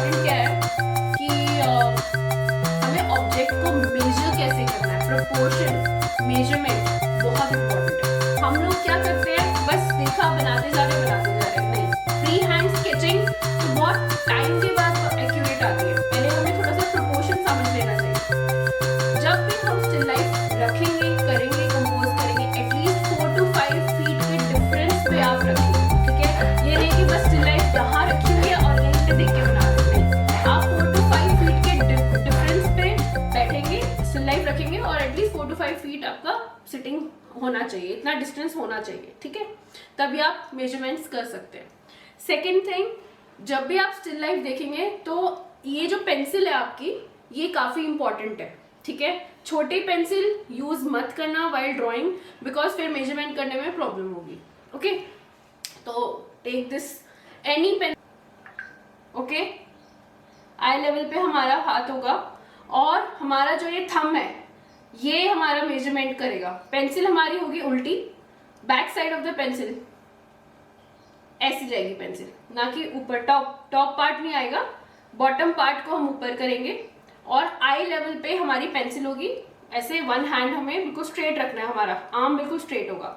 Important क्या है कि हमें ऑब्जेक्ट को मेजर कैसे करना है, प्रोपोर्शन मेजरमेंट बहुत इम्पोर्टेंट है। हम लोग क्या करते हैं, बस देखा बनाते जा रहे नहीं, फ्री हैंड स्केचिंग तो बहुत टाइम के बाद एक्यूरेट आती है। पहले हमें थोड़ा सा प्रोपोर्शन समझ लेना चाहिए। जब भी हम स्टिल लाइफ रखेंगे, करेंगे, कंपोज करेंगे, एटलीस्ट 4 to 5 फीट के डिफरेंस पे आप रखिए, ठीक है। ये नहीं कि बस स्टिल लाइफ यहाँ रखी हुई है और यहीं पे देख के बना रहे हैं। आप 4 to 5 फीट के डिफरेंस पे बैठेंगे, स्टिल लाइफ रखेंगे और एटलीस्ट 4 to 5 फीट आपका सिटिंग होना चाहिए, इतना डिस्टेंस होना चाहिए, ठीक है। तभी आप मेजरमेंट्स कर सकते हैं। सेकेंड थिंग, जब भी आप स्टिल लाइफ देखेंगे तो ये जो पेंसिल है आपकी, ये काफी इंपॉर्टेंट है, ठीक है। छोटी पेंसिल यूज मत करना वाइल ड्राइंग, बिकॉज फिर मेजरमेंट करने में प्रॉब्लम होगी, ओके। तो take this any pen, okay. Eye level पे हमारा हाथ होगा और हमारा जो ये थंब है ये हमारा मेजरमेंट करेगा। पेंसिल हमारी होगी उल्टी, back side of the pencil ऐसी जाएगी पेंसिल, ना कि ऊपर। टॉप पार्ट नहीं आएगा, बॉटम पार्ट को हम ऊपर करेंगे और आई लेवल पे हमारी पेंसिल होगी ऐसे। वन हैंड हमें बिल्कुल स्ट्रेट रखना है, हमारा आर्म बिल्कुल स्ट्रेट होगा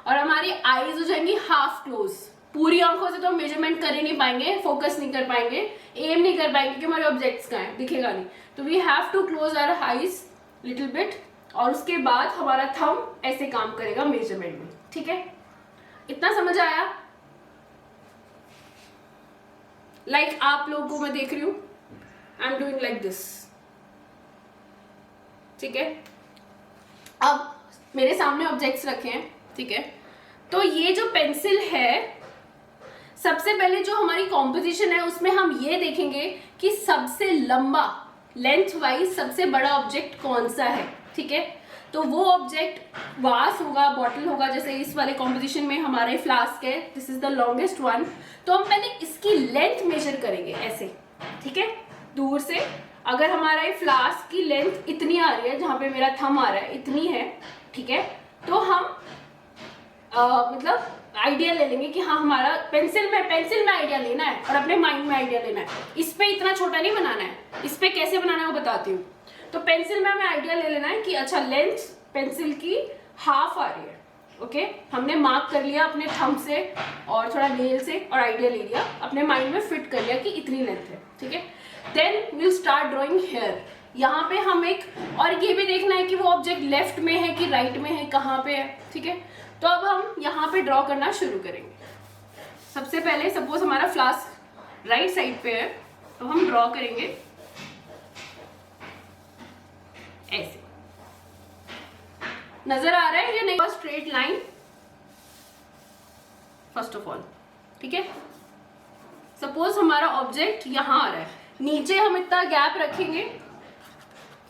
और हमारी आईज हो जाएंगी हाफ क्लोज। पूरी आंखों से तो हम मेजरमेंट कर ही नहीं पाएंगे, फोकस नहीं कर पाएंगे, एम नहीं कर पाएंगे कि हमारे ऑब्जेक्ट्स कहाँ हैं, दिखेगा नहीं। तो we have to close our eyes little bit और उसके बाद हमारा थंब ऐसे काम करेगा मेजरमेंट में, ठीक है। इतना समझ आया? लाइक आप लोगों को मैं देख रही हूं, I am doing like this, ठीक है। अब मेरे सामने ऑब्जेक्ट्स रखे हैं, ठीक है। तो ये जो पेंसिल है, सबसे पहले जो हमारी कॉम्पोजिशन है उसमें हम ये देखेंगे कि सबसे लंबा लेंथ वाइज सबसे बड़ा ऑब्जेक्ट कौन सा है, ठीक है। तो वो ऑब्जेक्ट वास होगा, बॉटल होगा, जैसे इस वाले कॉम्पोजिशन में हमारे फ्लास्क है, this is the longest one. तो हम पहले इसकी लेंथ मेजर करेंगे ऐसे, ठीक है, दूर से। अगर हमारा ये फ्लास्क की लेंथ इतनी आ रही है, जहां पे मेरा थंब आ रहा है इतनी है, ठीक है, तो हम मतलब आइडिया ले लेंगे कि हाँ हमारा पेंसिल में आइडिया लेना है और अपने माइंड में आइडिया लेना है। इस पे इतना छोटा नहीं बनाना है, इस पे कैसे बनाना है वो बताती हूँ। तो पेंसिल में हमें आइडिया ले लेना है कि अच्छा लेंथ पेंसिल की हाफ आ रही है, ओके। हमने मार्क कर लिया अपने थंब से और थोड़ा नेल से और आइडिया ले लिया, अपने माइंड में फिट कर लिया कि इतनी लेंथ है, ठीक है। Then will start drawing here. यहाँ पे हम एक और ये भी देखना है कि वो ऑब्जेक्ट लेफ्ट में है कि राइट में है, कहाँ पे है, ठीक है। तो अब हम यहाँ पे ड्रॉ करना शुरू करेंगे। सबसे पहले सपोज हमारा फ्लास्क राइट साइड पे है, तो हम ड्रॉ करेंगे ऐसे। नजर आ रहा है या नहीं? Straight line first of all, ठीक है। सपोज हमारा ऑब्जेक्ट यहां आ रहा है, नीचे हम इतना गैप रखेंगे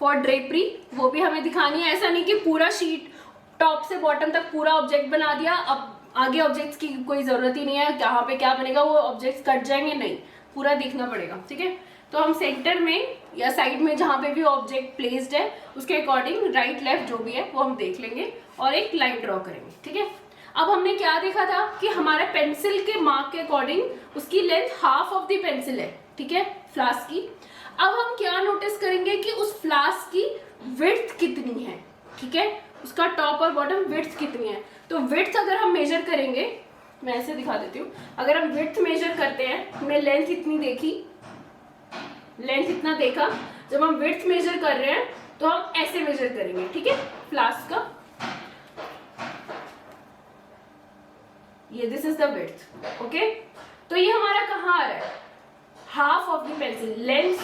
फॉर ड्रेपरी, वो भी हमें दिखानी है। ऐसा नहीं कि पूरा शीट टॉप से बॉटम तक पूरा ऑब्जेक्ट बना दिया, अब आगे ऑब्जेक्ट्स की कोई जरूरत ही नहीं है, कहाँ पे क्या बनेगा, वो ऑब्जेक्ट्स कट जाएंगे, नहीं, पूरा दिखना पड़ेगा, ठीक है। तो हम सेंटर में या साइड में जहां पे भी ऑब्जेक्ट प्लेस्ड है उसके अकॉर्डिंग राइट लेफ्ट जो भी है वो हम देख लेंगे और एक लाइन ड्रॉ करेंगे, ठीक है। अब हमने क्या देखा था कि हमारे पेंसिल के मार्क के अकॉर्डिंग उसकी length half of the pencil है, ठीक है, फ्लास्क की। अब हम क्या नोटिस करेंगे कि उस फ्लास्क की विड्थ कितनी है, ठीक है, उसका टॉप और बॉटम विड्थ कितनी है। तो विड्थ अगर हम मेजर करेंगे, मैं ऐसे दिखा देती हूँ, अगर हम विड्थ मेजर करते हैं, हमने लेंथ इतनी देखी, लेंथ इतना देखा, जब हम विड्थ मेजर कर रहे हैं तो हम ऐसे मेजर करेंगे, ठीक है, फ्लास्क का। ये this is the width, okay. तो ये हमारा कहाँ आ रहा है? Half of the pencil length.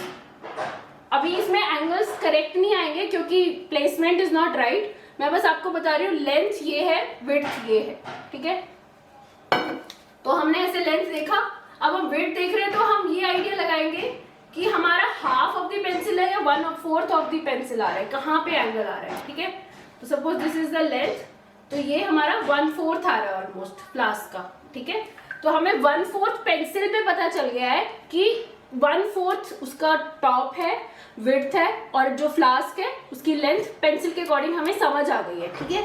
अभी इसमें एंगल्स करेक्ट नहीं आएंगे क्योंकि प्लेसमेंट इज नॉट राइट, मैं बस आपको बता रही हूँ लेंथ ये है, विड्थ ये है, ठीक है। तो हमने ऐसे लेंथ देखा, अब हम विड्थ देख रहे हैं तो हम ये आइडिया लगाएंगे कि हमारा हाफ ऑफ द पेंसिल है या 1/4 ऑफ द पेंसिल आ रहा है, कहाँ पे एंगल आ रहा है, ठीक है। तो suppose this is the length, तो ये हमारा 1/4 आ रहा है ऑलमोस्ट फ्लास्क का, ठीक है। तो हमें 1/4 पेंसिल पे पता चल गया है कि 1/4 उसका टॉप है, विड्थ है, और जो फ्लास्क है उसकी लेंथ पेंसिल के अकॉर्डिंग हमें समझ आ गई है, ठीक है।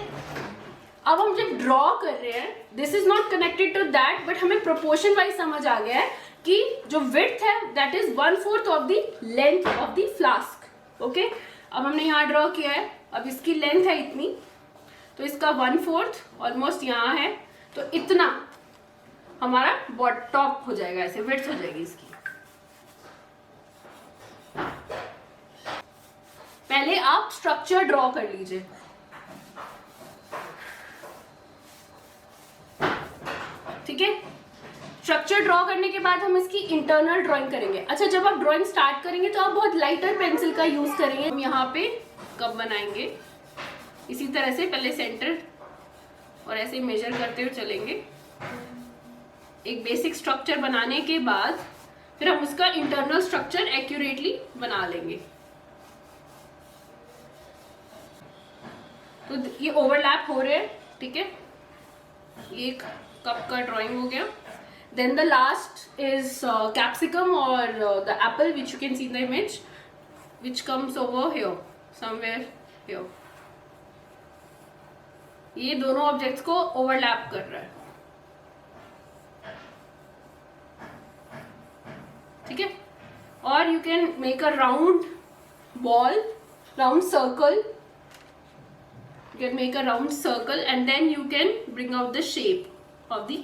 अब हम जब ड्रॉ कर रहे हैं, this is not connected to that, but हमें प्रोपोर्शन वाइज समझ आ गया है कि जो विड्थ है that is 1/4 of the length of the flask. Okay, अब हमने यहाँ ड्रॉ किया है, अब इसकी लेंथ है इतनी, तो इसका 1/4 ऑलमोस्ट यहाँ है, तो इतना हमारा टॉप हो जाएगा, ऐसे विड्थ हो जाएगी इसकी। पहले आप स्ट्रक्चर ड्रॉ कर लीजिए। ठीक है, स्ट्रक्चर ड्रॉ करने के बाद हम इसकी इंटरनल ड्राइंग करेंगे। अच्छा, जब आप ड्राइंग स्टार्ट करेंगे तो आप बहुत लाइटर पेंसिल का यूज करेंगे। हम यहाँ पे कब बनाएंगे, इसी तरह से पहले सेंटर और ऐसे मेजर करते हुए चलेंगे। एक बेसिक स्ट्रक्चर बनाने के बाद फिर हम उसका इंटरनल स्ट्रक्चर एक्यूरेटली बना लेंगे। तो ये ओवरलैप हो रहे हैं, ठीक है, एक कप का ड्राइंग हो गया। Then the last is capsicum और the apple which you can see in the image which comes over here somewhere here. ये दोनों ऑब्जेक्ट्स को ओवरलैप कर रहा है, ठीक है। और you can make a round ball, round circle, you can make a round circle and then you can bring out the shape of the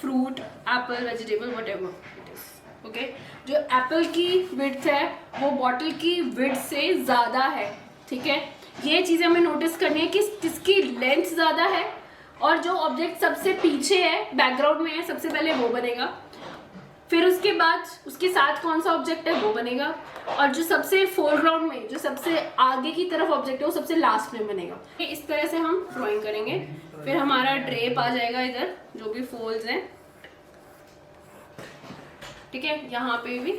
fruit, apple, vegetable, whatever it is. Okay, जो Apple की width है वो bottle की width से ज़्यादा है, ठीक है। ये चीज़ें हमें नोटिस करनी है कि किसकी लेंथ ज़्यादा है, और जो ऑब्जेक्ट सबसे पीछे है, बैकग्राउंड में है, सबसे पहले वो बनेगा, फिर उसके बाद उसके साथ कौन सा ऑब्जेक्ट है वो बनेगा, और जो सबसे फोरग्राउंड में, जो सबसे आगे की तरफ ऑब्जेक्ट है वो सबसे लास्ट में बनेगा। इस तरह से हम ड्राइंग करेंगे। फिर हमारा ड्रेप आ जाएगा इधर, जो भी फोल्ड्स हैं, ठीक है, यहाँ पे भी